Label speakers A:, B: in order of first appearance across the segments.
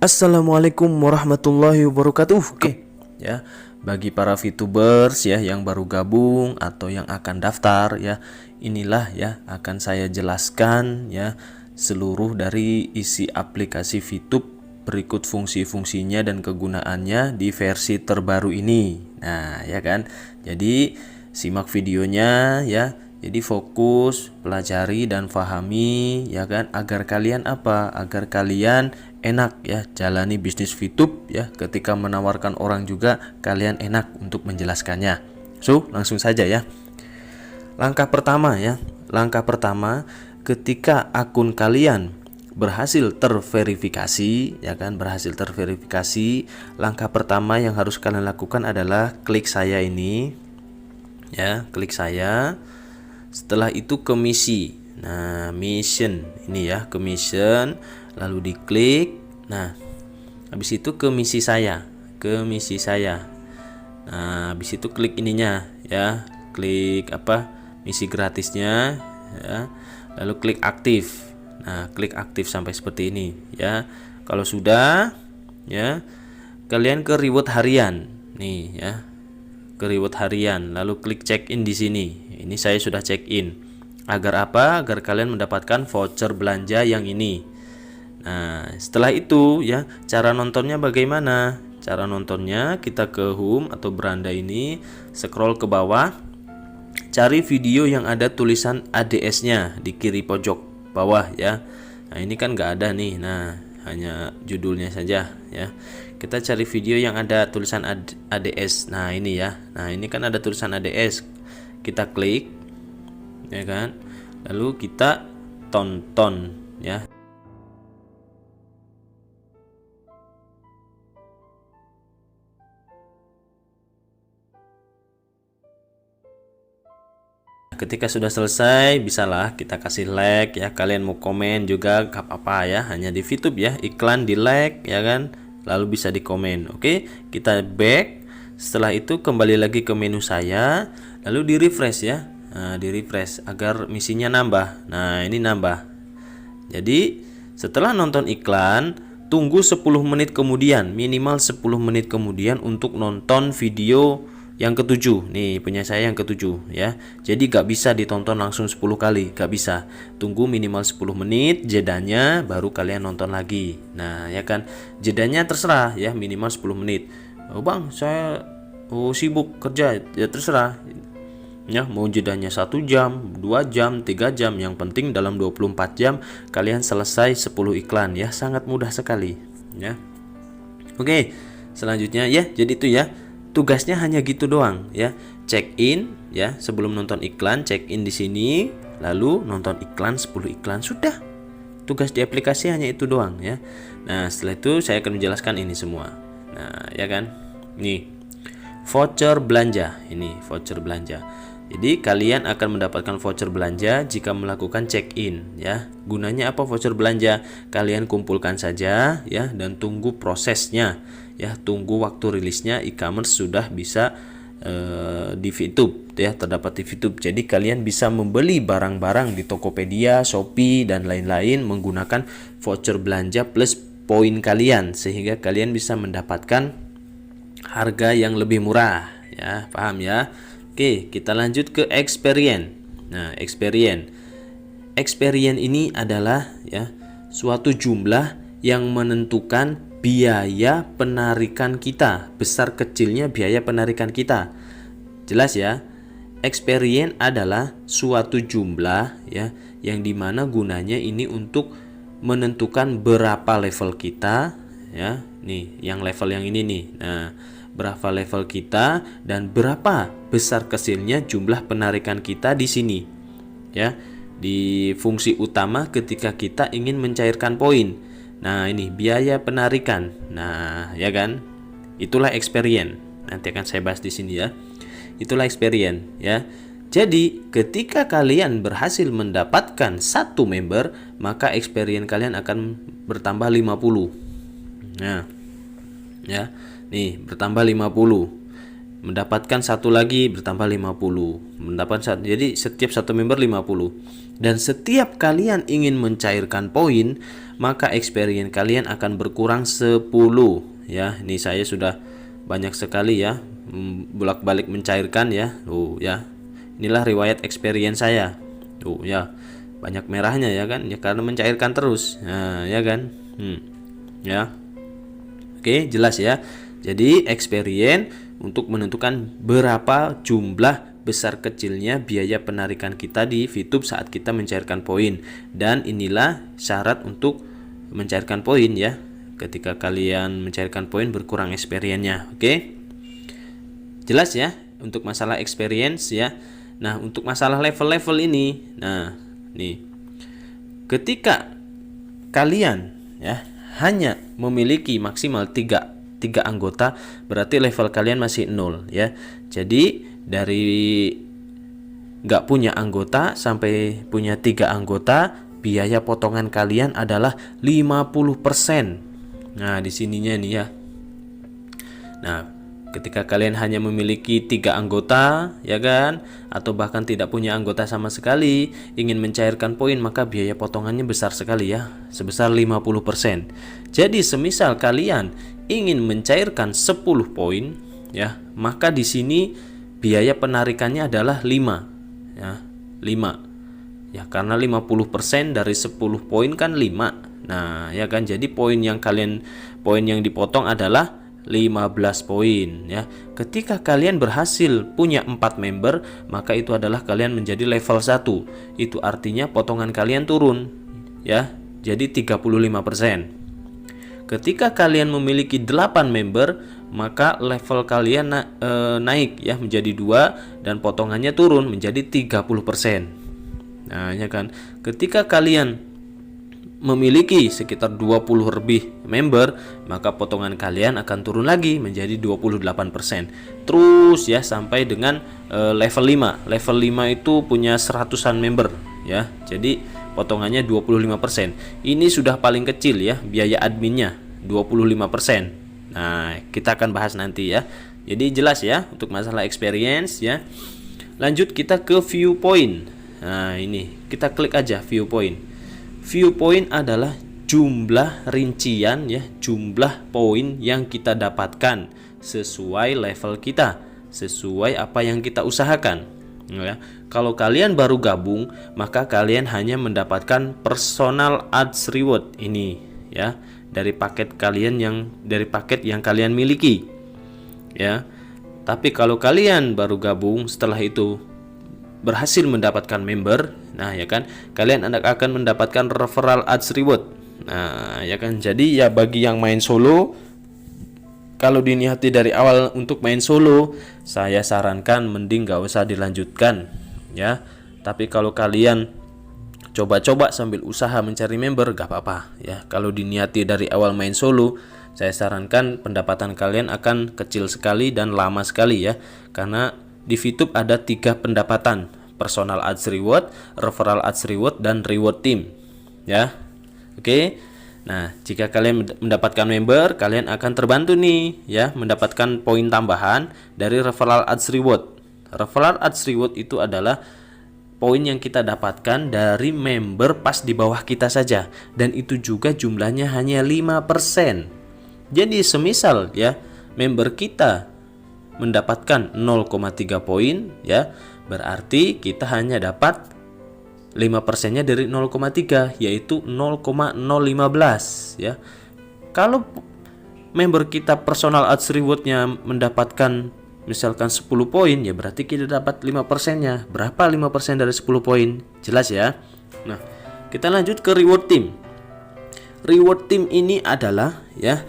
A: Assalamualaikum warahmatullahi wabarakatuh. Oke, ya. Bagi para VTubers ya yang baru gabung atau yang akan daftar ya, inilah ya akan saya jelaskan ya seluruh dari isi aplikasi VTube berikut fungsi-fungsinya dan kegunaannya di versi terbaru ini. Nah, ya kan. Jadi simak videonya ya. Jadi fokus, pelajari dan pahami ya kan agar kalian apa? Agar kalian enak ya jalani bisnis VTube ya. Ketika menawarkan orang juga kalian enak untuk menjelaskannya. So, langsung saja ya. Langkah pertama ya. Langkah pertama ketika akun kalian berhasil terverifikasi ya kan, berhasil terverifikasi, langkah pertama yang harus kalian lakukan adalah klik saya ini ya, klik saya. Setelah itu ke misi. Nah, mission ini ya, ke mission, lalu diklik. Nah, habis itu ke misi saya, ke misi saya. Nah, habis itu klik ininya ya, klik apa? Misi gratisnya ya. Lalu klik aktif. Nah, klik aktif sampai seperti ini ya. Kalau sudah ya, kalian ke reward harian. Nih ya. Ke reward harian, lalu klik check in di sini. Ini saya sudah check in. Agar apa? Agar kalian mendapatkan voucher belanja yang ini. Nah, setelah itu ya, cara nontonnya bagaimana? Cara nontonnya kita ke home atau beranda ini, scroll ke bawah, cari video yang ada tulisan ADS-nya di kiri pojok bawah ya. Nah, ini kan nggak ada nih. Nah, hanya judulnya saja ya. Kita cari video yang ada tulisan ADS. Nah, ini ya. Nah, ini kan ada tulisan ADS. Kita klik ya kan. Lalu kita tonton ya. Ketika sudah selesai, bisalah kita kasih like ya. Kalian mau komen juga gak apa-apa ya. Hanya di VTube ya. Iklan di like ya kan. Lalu bisa di komen. Oke, kita back. Setelah itu kembali lagi ke menu saya. Lalu di refresh ya. Nah, di refresh agar misinya nambah. Nah, ini nambah. Jadi setelah nonton iklan, tunggu 10 menit kemudian. Minimal 10 menit kemudian untuk nonton video yang ketujuh. Nih punya saya yang ketujuh ya. Jadi gak bisa ditonton langsung 10 kali, gak bisa. Tunggu minimal 10 menit jedanya, baru kalian nonton lagi. Nah ya kan, jedanya terserah ya, minimal 10 menit. Oh bang, saya sibuk kerja, ya terserah ya, mau jedanya 1 jam, 2 jam, 3 jam. Yang penting dalam 24 jam kalian selesai 10 iklan ya. Sangat mudah sekali ya. Oke, selanjutnya ya, jadi itu ya. Tugasnya hanya gitu doang ya. Check in ya, sebelum nonton iklan, check in di sini, lalu nonton iklan 10 iklan, sudah. Tugas di aplikasi hanya itu doang ya. Nah, setelah itu saya akan menjelaskan ini semua. Nah, ya kan? Nih. Voucher belanja. Ini voucher belanja. Jadi kalian akan mendapatkan voucher belanja jika melakukan check in ya. Gunanya apa voucher belanja? Kalian kumpulkan saja ya dan tunggu prosesnya ya. Tunggu waktu rilisnya e-commerce sudah bisa di VTube ya, terdapat di VTube. Jadi kalian bisa membeli barang-barang di Tokopedia, Shopee dan lain-lain menggunakan voucher belanja plus poin kalian, sehingga kalian bisa mendapatkan harga yang lebih murah ya. Paham ya? Oke, kita lanjut ke experience. Nah, experience ini adalah ya suatu jumlah yang menentukan biaya penarikan kita, besar kecilnya biaya penarikan kita. Jelas ya? Experience adalah suatu jumlah ya yang dimana gunanya ini untuk menentukan berapa level kita ya. Nih, yang level yang ini nih. Nah, berapa level kita dan berapa besar kecilnya jumlah penarikan kita di sini ya, di fungsi utama ketika kita ingin mencairkan poin. Nah, ini biaya penarikan. Nah, ya kan, itulah experience. Nanti akan saya bahas di sini ya. Itulah experience ya. Jadi ketika kalian berhasil mendapatkan 1 member, maka experience kalian akan bertambah 50. Nah ya, nih bertambah 50. mendapatkan satu lagi bertambah 50. Jadi setiap satu member 50. Dan setiap kalian ingin mencairkan poin, maka experience kalian akan berkurang 10 ya. Ini saya sudah banyak sekali ya bolak-balik mencairkan ya. Tuh ya. Inilah riwayat experience saya. Tuh ya. Banyak merahnya ya kan? Ya karena mencairkan terus. Nah, ya kan? Ya. Oke, jelas ya. Jadi experience untuk menentukan berapa jumlah besar kecilnya biaya penarikan kita di VTube saat kita mencairkan poin. Dan inilah syarat untuk mencairkan poin ya. Ketika kalian mencairkan poin berkurang experience-nya. Oke. Jelas ya untuk masalah experience ya. Nah, untuk masalah level-level ini, nah, nih. Ketika kalian ya hanya memiliki maksimal 3 anggota, berarti level kalian masih 0 ya. Jadi dari nggak punya anggota sampai punya 3 anggota, biaya potongan kalian adalah 50%. Nah, di sininya nih ya. Nah, ketika kalian hanya memiliki 3 anggota ya kan, atau bahkan tidak punya anggota sama sekali, ingin mencairkan poin, maka biaya potongannya besar sekali ya, sebesar 50%. Jadi semisal kalian ingin mencairkan 10 poin ya, maka di sini biaya penarikannya adalah 5 ya, 5 ya, karena 50% dari 10 poin kan 5. Nah ya kan, jadi poin yang dipotong adalah 15 poin ya. Ketika kalian berhasil punya 4 member, maka itu adalah kalian menjadi level 1. Itu artinya potongan kalian turun ya, jadi 35%. Ketika kalian memiliki 8 member, maka level kalian naik ya menjadi 2 dan potongannya turun menjadi 30%. Nah, ya kan. Ketika kalian memiliki sekitar 20 lebih member, maka potongan kalian akan turun lagi menjadi 28%. Terus ya sampai dengan level 5. Level 5 itu punya 100-an member ya. Jadi potongannya 25%. Ini sudah paling kecil ya biaya adminnya, 25%. Nah, kita akan bahas nanti ya. Jadi jelas ya untuk masalah experience ya. Lanjut kita ke viewpoint. Nah, ini kita klik aja viewpoint. Viewpoint adalah jumlah rincian ya, jumlah poin yang kita dapatkan sesuai level kita, sesuai apa yang kita usahakan. Ya. Kalau kalian baru gabung, maka kalian hanya mendapatkan personal ads reward ini ya, dari paket yang kalian miliki. Ya. Tapi kalau kalian baru gabung setelah itu berhasil mendapatkan member, nah ya kan, kalian akan mendapatkan referral ads reward. Nah, ya kan. Jadi ya bagi yang main solo, kalau diniati dari awal untuk main solo, saya sarankan mending gak usah dilanjutkan ya. Tapi kalau kalian coba-coba sambil usaha mencari member, gak apa-apa ya. Kalau diniati dari awal main solo, saya sarankan pendapatan kalian akan kecil sekali dan lama sekali ya. Karena di VTube ada 3 pendapatan: personal ads reward, referral ads reward, dan reward team ya. Oke. Nah, jika kalian mendapatkan member, kalian akan terbantu nih ya, mendapatkan poin tambahan dari referral ads reward. Referral ads reward itu adalah poin yang kita dapatkan dari member pas di bawah kita saja, dan itu juga jumlahnya hanya 5%. Jadi semisal ya member kita mendapatkan 0,3 poin ya, berarti kita hanya dapat 5%-nya dari 0,3, yaitu 0,015 ya. Kalau member kita personal ads reward-nya mendapatkan misalkan 10 poin, ya berarti kita dapat 5%-nya. Berapa 5% dari 10 poin? Jelas ya. Nah, kita lanjut ke reward team. Reward team ini adalah ya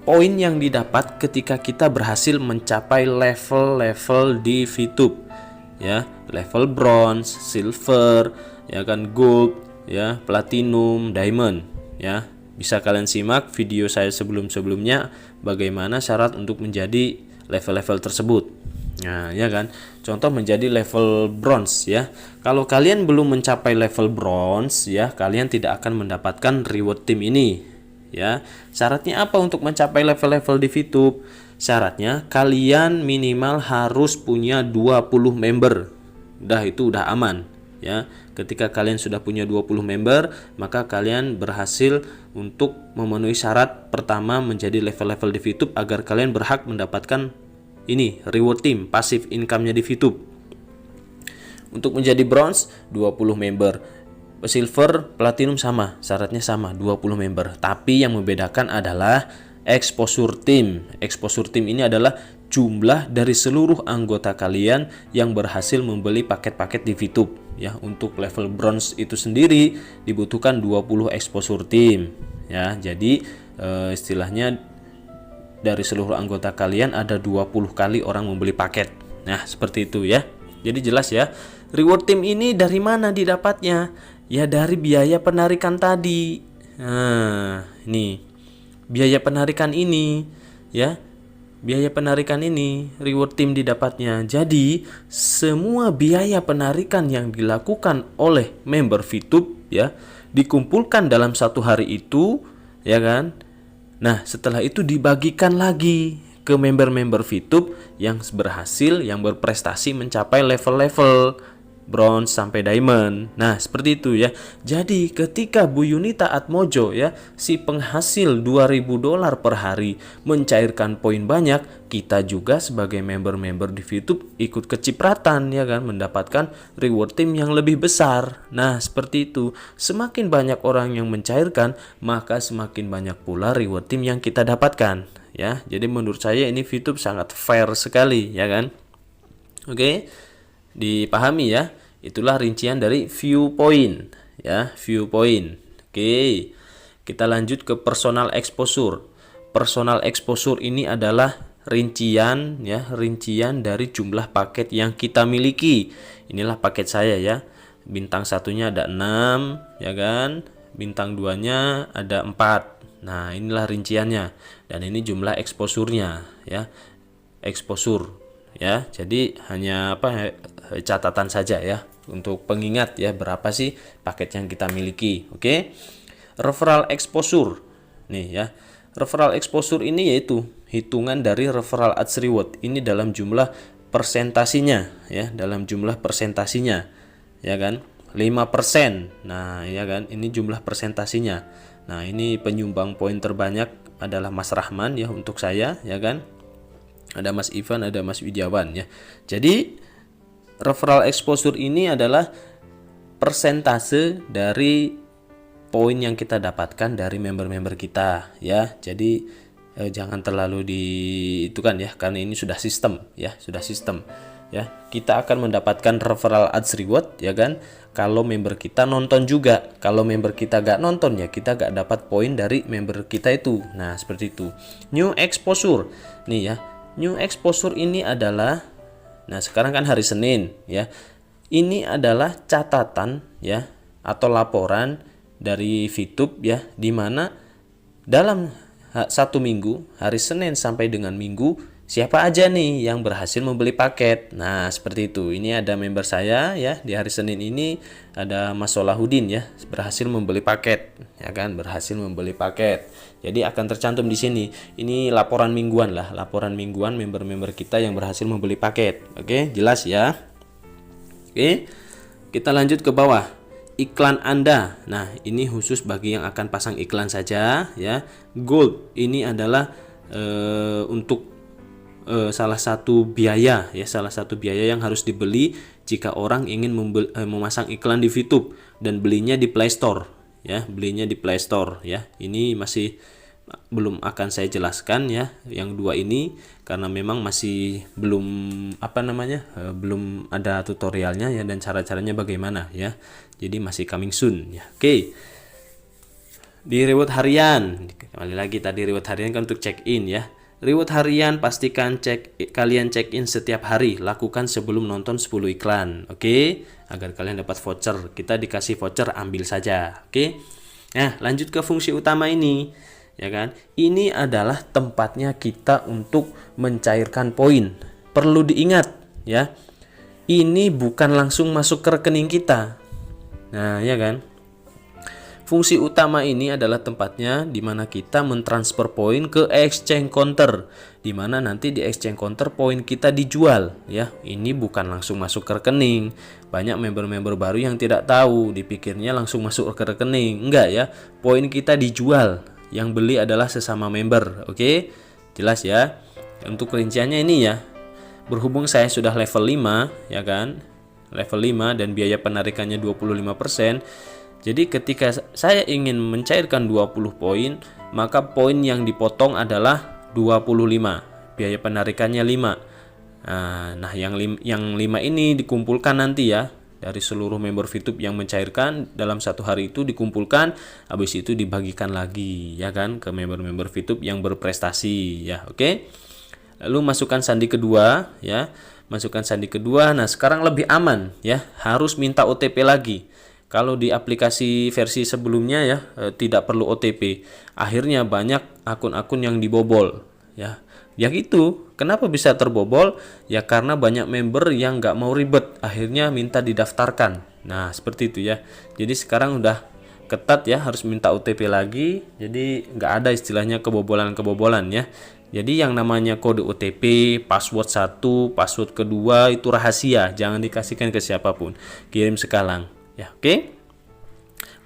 A: poin yang didapat ketika kita berhasil mencapai level-level di VTube. Ya, level bronze, silver, ya kan, gold, ya, platinum, diamond, ya. Bisa kalian simak video saya sebelum-sebelumnya bagaimana syarat untuk menjadi level-level tersebut. Nah, ya kan. Contoh menjadi level bronze ya. Kalau kalian belum mencapai level bronze ya, kalian tidak akan mendapatkan reward team ini. ya. Syaratnya apa untuk mencapai level-level di VTube? Syaratnya kalian minimal harus punya 20 member. Itu udah aman, ya. Ketika kalian sudah punya 20 member, maka kalian berhasil untuk memenuhi syarat pertama menjadi level-level di VTube agar kalian berhak mendapatkan ini reward team, passive income-nya di VTube. Untuk menjadi bronze 20 member, silver, platinum sama, syaratnya sama 20 member. Tapi yang membedakan adalah exposure team. Exposure team ini adalah jumlah dari seluruh anggota kalian yang berhasil membeli paket-paket di VTube, ya. Untuk level bronze itu sendiri dibutuhkan 20 exposure team, ya. Jadi istilahnya dari seluruh anggota kalian ada 20 kali orang membeli paket. Nah, seperti itu ya. Jadi jelas ya. Reward team ini dari mana didapatnya? Ya dari biaya penarikan tadi. Nah, ini biaya penarikan ini, ya. Biaya penarikan ini reward team didapatnya. Jadi semua biaya penarikan yang dilakukan oleh member VTube, ya, dikumpulkan dalam satu hari itu, ya kan. Nah setelah itu dibagikan lagi ke member-member VTube yang berhasil, yang berprestasi mencapai level-level bronze sampai diamond. Nah seperti itu ya. Jadi ketika Bu Yunita Atmojo, ya, si penghasil $2.000 per hari mencairkan poin banyak, kita juga sebagai member-member di VTube ikut kecipratan, ya kan, mendapatkan reward team yang lebih besar. Nah seperti itu. Semakin banyak orang yang mencairkan, maka semakin banyak pula reward team yang kita dapatkan, ya. Jadi menurut saya ini VTube sangat fair sekali, ya kan. Oke, dipahami ya. Itulah rincian dari viewpoint, ya, viewpoint. Oke, kita lanjut ke personal exposure. Personal exposure ini adalah rincian, ya, rincian dari jumlah paket yang kita miliki. Inilah paket saya, ya. Bintang satunya ada 6, ya kan. Bintang 2-nya ada 4. Nah, inilah rinciannya. Dan ini jumlah exposure-nya, ya. Exposure, ya. Jadi hanya catatan saja, ya, untuk pengingat, ya, berapa sih paket yang kita miliki. Oke. Referral exposure. Nih, ya. Referral exposure ini yaitu hitungan dari referral ads reward. Ini dalam jumlah persentasinya, ya, dalam jumlah persentasinya, ya kan. 5%. Nah, ya kan, ini jumlah persentasinya. Nah, ini penyumbang poin terbanyak adalah Mas Rahman, ya, untuk saya, ya kan. Ada Mas Ivan, ada Mas Widiawan, ya. Jadi referral exposure ini adalah persentase dari poin yang kita dapatkan dari member-member kita, ya. Jadi jangan terlalu itu kan, ya, karena ini sudah sistem, ya, sudah sistem, ya. Kita akan mendapatkan referral ads reward, ya kan, kalau member kita nonton juga. Kalau member kita gak nonton, ya, kita gak dapat poin dari member kita itu. Nah seperti itu. New exposure nih, ya. New exposure ini adalah, nah sekarang kan hari Senin, ya. Ini adalah catatan, ya, atau laporan dari VTube, ya, di mana dalam satu minggu, hari Senin sampai dengan Minggu, siapa aja nih yang berhasil membeli paket. Nah seperti itu. Ini ada member saya, ya, di hari Senin ini ada Mas Solahuddin, ya, berhasil membeli paket, ya kan, berhasil membeli paket. Jadi akan tercantum di sini. Ini laporan mingguan lah, laporan mingguan member-member kita yang berhasil membeli paket. Oke, jelas ya. Oke, kita lanjut ke bawah. Iklan Anda. Nah, ini khusus bagi yang akan pasang iklan saja, ya. Gold ini adalah untuk salah satu biaya, ya, salah satu biaya yang harus dibeli jika orang ingin memasang iklan di VTube dan belinya di Play Store, ya, belinya di Play Store, ya. Ini masih belum akan saya jelaskan, ya, yang dua ini karena memang masih belum belum ada tutorialnya, ya, dan cara-caranya bagaimana, ya. Jadi masih coming soon, ya. Oke. Di reward harian, kembali lagi tadi reward harian kan untuk check in, ya. Reward harian pastikan kalian check in setiap hari, lakukan sebelum nonton 10 iklan, oke? Agar kalian dapat voucher. Kita dikasih voucher, ambil saja, oke? Nah, lanjut ke fungsi utama ini, ya kan? Ini adalah tempatnya kita untuk mencairkan poin. Perlu diingat, ya. Ini bukan langsung masuk ke rekening kita. Nah, ya kan? Fungsi utama ini adalah tempatnya di mana kita mentransfer poin ke exchange counter, di mana nanti di exchange counter poin kita dijual ya. Ini bukan langsung masuk ke rekening. Banyak member-member baru yang tidak tahu, dipikirnya langsung masuk ke rekening. Enggak ya, poin kita dijual. Yang beli adalah sesama member. Oke? Jelas ya. Untuk rinciannya ini ya. Berhubung saya sudah level 5 ya kan? Level 5 dan biaya penarikannya 25%. Jadi ketika saya ingin mencairkan 20 poin, maka poin yang dipotong adalah 25. Biaya penarikannya 5. Nah, yang 5 ini dikumpulkan nanti ya. Dari seluruh member VTube yang mencairkan dalam satu hari itu dikumpulkan, habis itu dibagikan lagi ya kan ke member-member VTube yang berprestasi ya. Oke. Lalu masukkan sandi kedua ya. Masukkan sandi kedua. Nah, sekarang lebih aman ya. Harus minta OTP lagi. Kalau di aplikasi versi sebelumnya ya tidak perlu OTP. Akhirnya banyak akun-akun yang dibobol ya. Ya gitu. Kenapa bisa terbobol? Ya karena banyak member yang nggak mau ribet. Akhirnya minta didaftarkan. Nah seperti itu ya. Jadi sekarang udah ketat ya, harus minta OTP lagi. Jadi nggak ada istilahnya kebobolan-kebobolan ya. Jadi yang namanya kode OTP, password 1, password kedua itu rahasia. Jangan dikasihkan ke siapapun. Kirim sekarang. Ya, oke.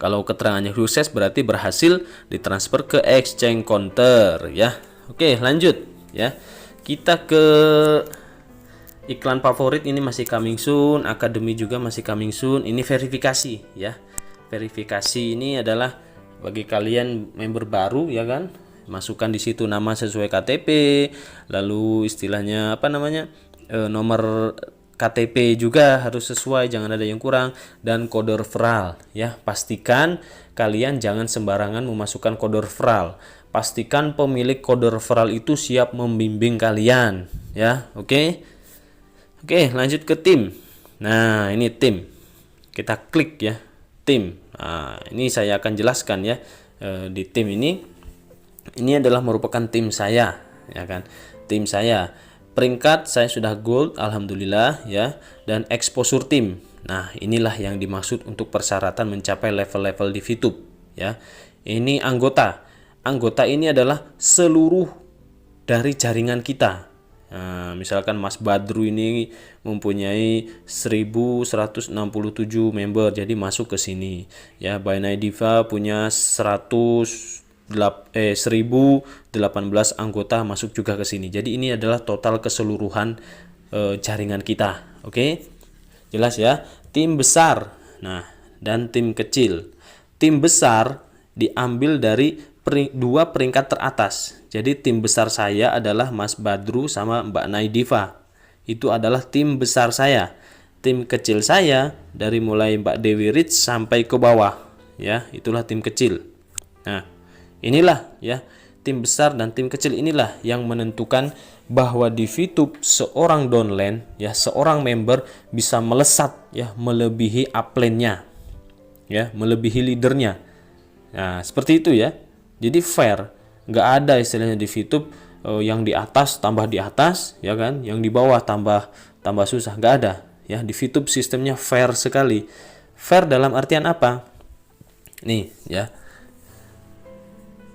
A: Kalau keterangannya sukses berarti berhasil ditransfer ke exchange counter ya. Oke, lanjut ya. Kita ke iklan favorit, ini masih coming soon, akademi juga masih coming soon. Ini verifikasi ya. Verifikasi ini adalah bagi kalian member baru ya kan. Masukkan di situ nama sesuai KTP, lalu istilahnya apa namanya? Nomor KTP juga harus sesuai, jangan ada yang kurang, dan kode referral ya. Pastikan kalian jangan sembarangan memasukkan kode referral. Pastikan pemilik kode referral itu siap membimbing kalian ya. Oke. Lanjut ke tim. Nah, ini tim. Kita klik ya, tim. Nah, ini saya akan jelaskan ya. Di tim ini adalah merupakan tim saya ya kan. Tim saya. Peringkat saya sudah gold, alhamdulillah ya, dan exposure tim. Nah, inilah yang dimaksud untuk persyaratan mencapai level-level di VTube ya. Ini anggota. Anggota ini adalah seluruh dari jaringan kita. Nah, misalkan Mas Badru ini mempunyai 1167 member, jadi masuk ke sini. Ya, Bainai Diva punya 1018 anggota masuk juga ke sini. Jadi ini adalah total keseluruhan jaringan kita. Oke? Jelas ya? Tim besar. Nah, dan tim kecil. Tim besar diambil dari dua peringkat teratas. Jadi tim besar saya adalah Mas Badru sama Mbak Naidiva. Itu adalah tim besar saya. Tim kecil saya dari mulai Mbak Dewi Rich sampai ke bawah. Ya, itulah tim kecil. Nah, inilah ya, tim besar dan tim kecil inilah yang menentukan bahwa di VTube seorang downline ya, seorang member bisa melesat ya, melebihi upline-nya. Ya, melebihi leadernya. Nah, seperti itu ya. Jadi fair. Nggak ada istilahnya di VTube yang di atas tambah di atas ya kan, yang di bawah tambah susah. Nggak ada ya. Di VTube sistemnya fair sekali. Fair dalam artian apa? Nih ya.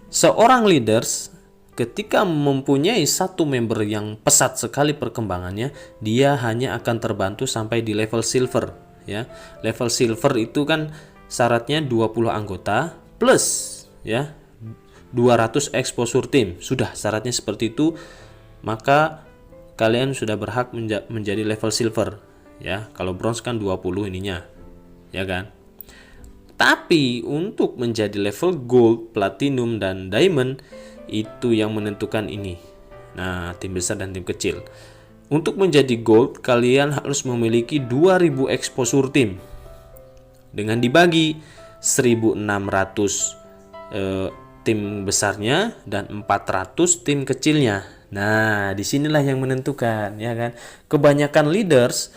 A: Seorang leaders ketika mempunyai satu member yang pesat sekali perkembangannya, dia hanya akan terbantu sampai di level silver ya. Level silver itu kan syaratnya 20 anggota plus ya 200 exposure team. Sudah syaratnya seperti itu, maka kalian sudah berhak menjadi level silver ya. Kalau bronze kan 20 ininya. Ya kan? Tapi untuk menjadi level gold, platinum, dan diamond itu yang menentukan ini. Nah, tim besar dan tim kecil. Untuk menjadi gold, kalian harus memiliki 2000 exposure team. Dengan dibagi 1600 tim besarnya dan 400 tim kecilnya. Nah, disinilah yang menentukan ya kan. Kebanyakan leaders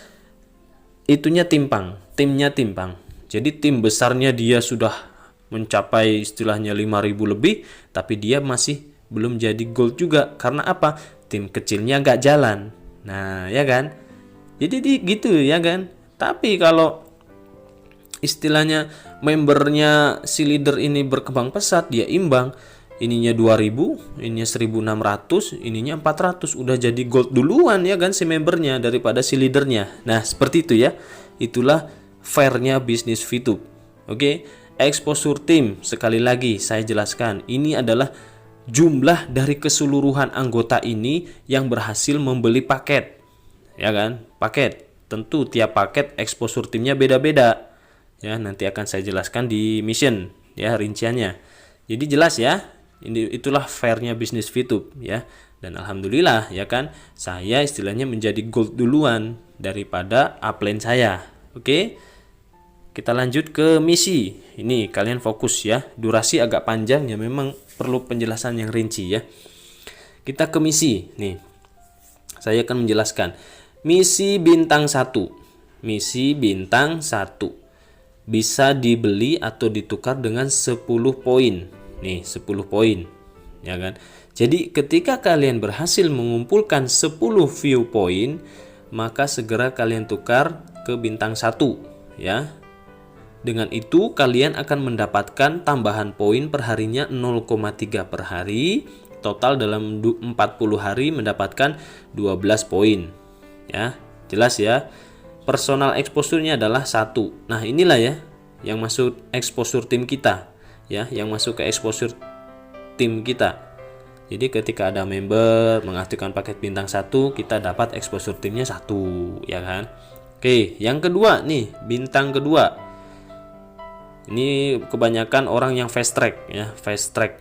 A: itunya timpang, timnya timpang. Jadi tim besarnya dia sudah mencapai istilahnya 5000 lebih, tapi dia masih belum jadi gold juga. Karena apa? Tim kecilnya nggak jalan. Nah, ya kan? Jadi gitu ya kan? Tapi kalau istilahnya membernya si leader ini berkembang pesat, dia imbang, ininya 2000, ininya 1600, ininya 400, udah jadi gold duluan ya kan si membernya daripada si leadernya. Nah, seperti itu ya. Itulah fairnya bisnis VTube. Oke, exposure team sekali lagi saya jelaskan, ini adalah jumlah dari keseluruhan anggota ini yang berhasil membeli paket. Ya kan? Paket. Tentu tiap paket exposure timnya beda-beda. Ya, nanti akan saya jelaskan di mission ya rinciannya. Jadi jelas ya. Itulah fairnya bisnis VTube ya. Dan alhamdulillah ya kan, saya istilahnya menjadi gold duluan daripada upline saya. Oke. Kita lanjut ke misi. Ini kalian fokus ya. Durasi agak panjang ya, memang perlu penjelasan yang rinci ya. Kita ke misi. Nih. Saya akan menjelaskan. Misi bintang 1. Misi bintang 1. Bisa dibeli atau ditukar dengan 10 poin. Nih, 10 poin. Ya kan? Jadi ketika kalian berhasil mengumpulkan 10 view point, maka segera kalian tukar ke bintang 1 ya. Dengan itu kalian akan mendapatkan tambahan poin perharinya 0,3 per hari. Total dalam 40 hari mendapatkan 12 poin. Ya, jelas ya. Personal exposure-nya adalah 1. Nah, inilah ya yang masuk exposure tim kita. Ya, yang masuk ke exposure tim kita. Jadi ketika ada member mengaktifkan paket bintang 1, kita dapat exposure timnya 1, ya kan? Oke, yang kedua nih, bintang kedua. Ini kebanyakan orang yang fast track ya, fast track.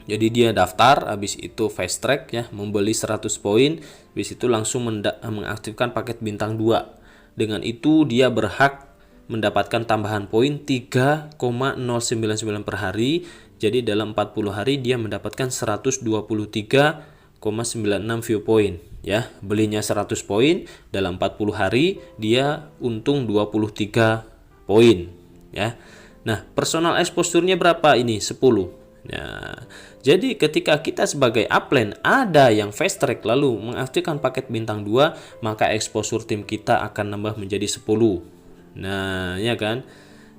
A: Jadi dia daftar, habis itu fast track ya, membeli 100 poin, habis itu langsung mengaktifkan paket bintang 2. Dengan itu dia berhak mendapatkan tambahan poin 3,099 per hari. Jadi dalam 40 hari dia mendapatkan 123,96 view point ya. Belinya 100 poin, dalam 40 hari dia untung 23 poin ya. Nah, personal exposure-nya berapa ini? 10. Nah, jadi ketika kita sebagai upline ada yang fast track lalu mengaktifkan paket bintang 2, maka exposure tim kita akan nambah menjadi 10. Nah, ya kan?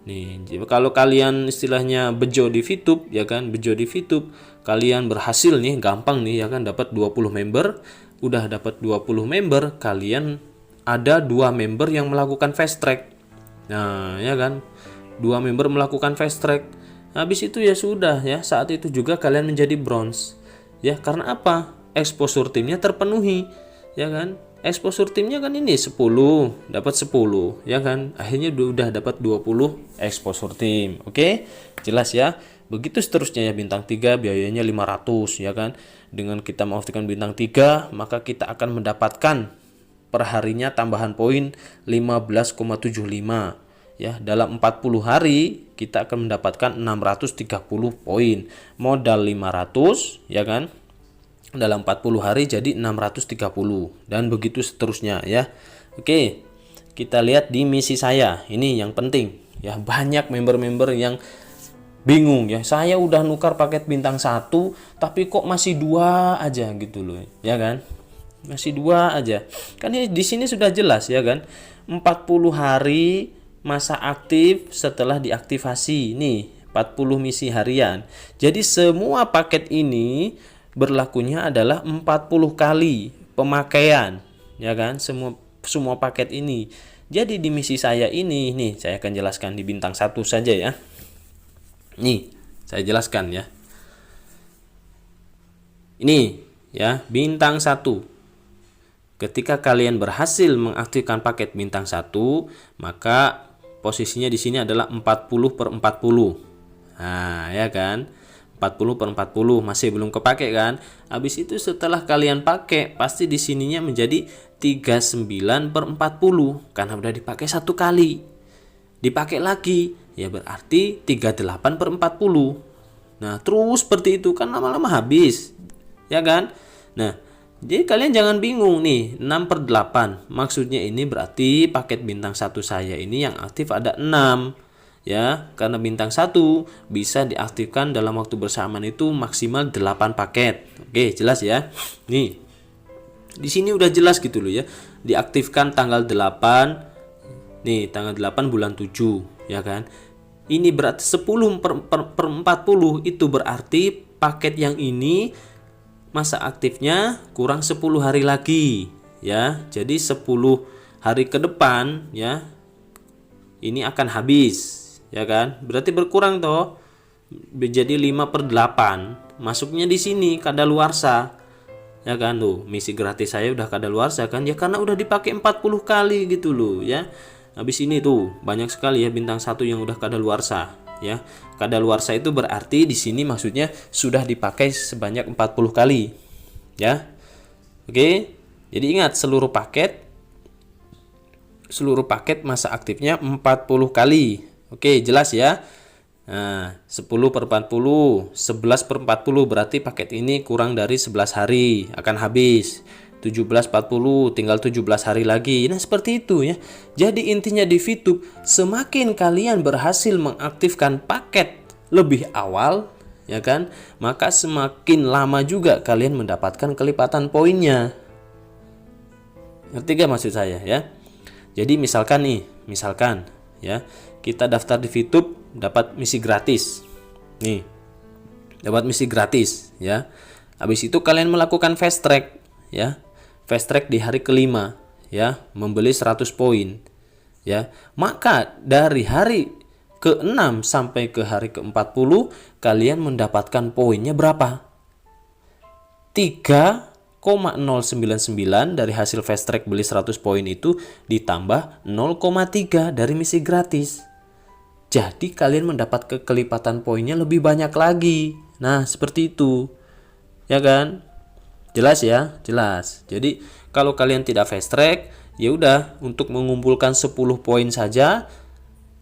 A: Nih, kalau kalian istilahnya bejo di VTube ya kan, bejo di VTube, kalian berhasil nih, gampang nih ya kan, dapat 20 member. Udah dapat 20 member, kalian ada 2 member yang melakukan fast track. Nah, ya kan? 2 member melakukan fast track. Habis itu ya sudah ya, saat itu juga kalian menjadi bronze. Ya, karena apa? Exposure timnya terpenuhi, ya kan? Exposure timnya kan ini 10, dapat 10 ya kan, akhirnya udah dapat 20 exposure tim. Oke, jelas ya. Begitu seterusnya ya, bintang 3 biayanya 500 ya kan. Dengan kita mengaktifkan bintang 3, maka kita akan mendapatkan perharinya tambahan poin 15,75 ya. Dalam 40 hari kita akan mendapatkan 630 poin. Modal 500 ya kan. Dalam 40 hari jadi 630 dan begitu seterusnya ya. Oke, kita lihat di misi saya. Ini yang penting ya, banyak member-member yang bingung ya. Saya udah nukar paket bintang 1 tapi kok masih 2 aja gitu loh. Ya kan? Masih 2 aja. Kan ini di sini sudah jelas ya kan. 40 hari masa aktif setelah diaktifasi. Nih, 40 misi harian. Jadi semua paket ini berlakunya adalah 40 kali pemakaian ya kan, semua paket ini. Jadi di misi saya ini nih, saya akan jelaskan di bintang 1 saja ya. Nih, saya jelaskan ya. Ini ya, bintang 1. Ketika kalian berhasil mengaktifkan paket bintang 1, maka posisinya di sini adalah 40/40. Nah, ya kan? 40/40 masih belum kepake kan. Habis itu setelah kalian pakai pasti di sininya menjadi 39/40 karena udah dipakai 1 kali. Dipakai lagi ya berarti 38/40. Nah, terus seperti itu kan lama-lama habis. Ya kan? Nah, jadi kalian jangan bingung nih, 6/8. Maksudnya ini berarti paket bintang 1 saya ini yang aktif ada 6. Ya, karena bintang 1 bisa diaktifkan dalam waktu bersamaan itu maksimal 8 paket. Oke, jelas ya. Nih. Di sini udah jelas gitu loh ya. Diaktifkan tanggal 8 Nih tanggal 8 bulan 7 ya kan. Ini berarti 10 per 40 itu berarti paket yang ini masa aktifnya kurang 10 hari lagi ya. Jadi 10 hari ke depan ya ini akan habis ya kan. Berarti berkurang toh. Jadi 5 per 8 masuknya di sini kadaluarsa ya kan. Tuh misi gratis saya udah kadaluarsa kan ya, karena udah dipakai 40 kali gitu loh ya. Habis ini tuh banyak sekali ya bintang 1 yang udah kadaluarsa ya. Kadaluarsa itu berarti di sini maksudnya sudah dipakai sebanyak 40 kali ya. Oke, jadi ingat seluruh paket masa aktifnya 40 kali. Oke, jelas ya. Nah, 10 per 40, 11 per 40 berarti paket ini kurang dari 11 hari akan habis. 17.40 tinggal 17 hari lagi. Nah, seperti itu ya. Jadi intinya di VTube, semakin kalian berhasil mengaktifkan paket lebih awal ya kan, maka semakin lama juga kalian mendapatkan kelipatan poinnya. Ngerti gak maksud saya ya? Jadi misalkan ya, kita daftar di VTube dapat misi gratis. Nih. Dapat misi gratis ya. Habis itu kalian melakukan fast track ya. Fast track di hari kelima ya, membeli 100 poin ya. Maka dari hari ke-6 sampai ke hari ke-40 kalian mendapatkan poinnya berapa? 3,099 dari hasil fast track beli 100 poin itu ditambah 0,3 dari misi gratis. Jadi kalian mendapat kelipatan poinnya lebih banyak lagi. Nah, seperti itu. Ya kan? Jelas ya? Jelas. Jadi kalau kalian tidak fast track, ya udah untuk mengumpulkan 10 poin saja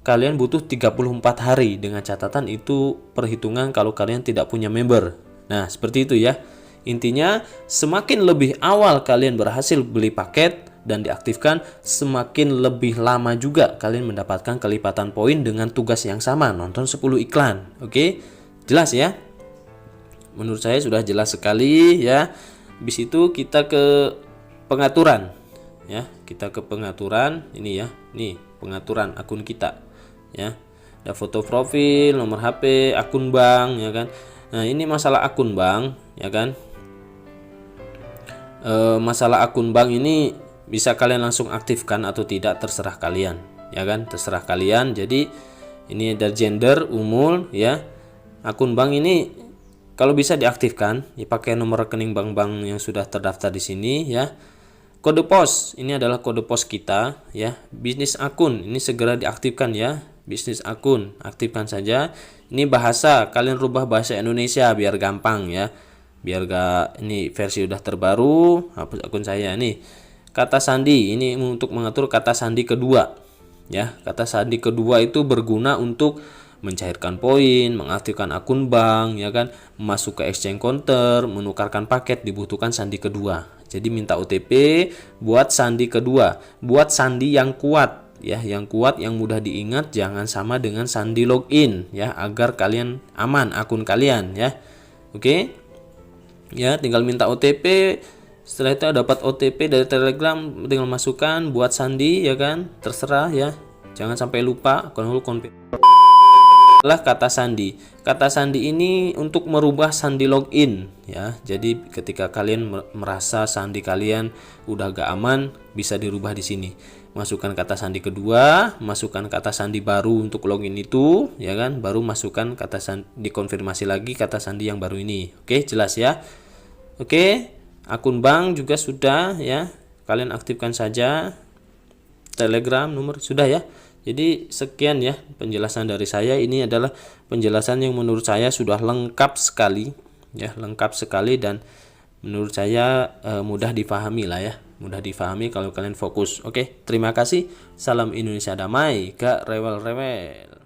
A: kalian butuh 34 hari, dengan catatan itu perhitungan kalau kalian tidak punya member. Nah, seperti itu ya. Intinya semakin lebih awal kalian berhasil beli paket dan diaktifkan, semakin lebih lama juga kalian mendapatkan kelipatan poin dengan tugas yang sama, nonton 10 iklan. Oke? Jelas ya? Menurut saya sudah jelas sekali ya. Habis itu kita ke pengaturan ya. Kita ke pengaturan ini ya. Nih, pengaturan akun kita ya. Ada foto profil, nomor HP, akun bank ya kan. Nah, ini masalah akun bank ya kan. Masalah akun bank ini bisa kalian langsung aktifkan atau tidak, terserah kalian ya kan, terserah kalian. Jadi ini ada gender, umur ya. Akun bank ini kalau bisa diaktifkan, ya pakai nomor rekening bank-bank yang sudah terdaftar di sini ya. Kode pos, ini adalah kode pos kita ya. Bisnis akun, ini segera diaktifkan ya. Bisnis akun, aktifkan saja. Ini bahasa, kalian rubah bahasa Indonesia biar gampang ya. Biar gak, ini versi udah terbaru, hapus akun saya nih. Kata sandi, ini untuk mengatur kata sandi kedua ya. Kata sandi kedua itu berguna untuk mencairkan poin, mengaktifkan akun bank ya kan, masuk ke exchange counter, menukarkan paket, dibutuhkan sandi kedua. Jadi minta OTP buat sandi kedua, buat sandi yang kuat ya, yang kuat, yang mudah diingat, jangan sama dengan sandi login ya, agar kalian aman akun kalian ya. Oke? Ya, tinggal minta OTP. Setelah itu dapat OTP dari Telegram, tinggal masukkan buat sandi ya kan, terserah ya. Jangan sampai lupa kalau konfirmasi adalah kata sandi. Kata sandi ini untuk merubah sandi login ya. Jadi ketika kalian merasa sandi kalian udah gak aman, bisa dirubah di sini. Masukkan kata sandi kedua, masukkan kata sandi baru untuk login itu ya kan, baru masukkan kata sandi, dikonfirmasi lagi kata sandi yang baru ini. Oke, jelas ya. Oke, akun bank juga sudah ya. Kalian aktifkan saja. Telegram nomor sudah ya. Jadi sekian ya penjelasan dari saya. Ini adalah penjelasan yang menurut saya sudah lengkap sekali ya, lengkap sekali, dan menurut saya mudah dipahami lah ya, mudah dipahami kalau kalian fokus. Oke, terima kasih. Salam Indonesia damai, gak rewel-rewel.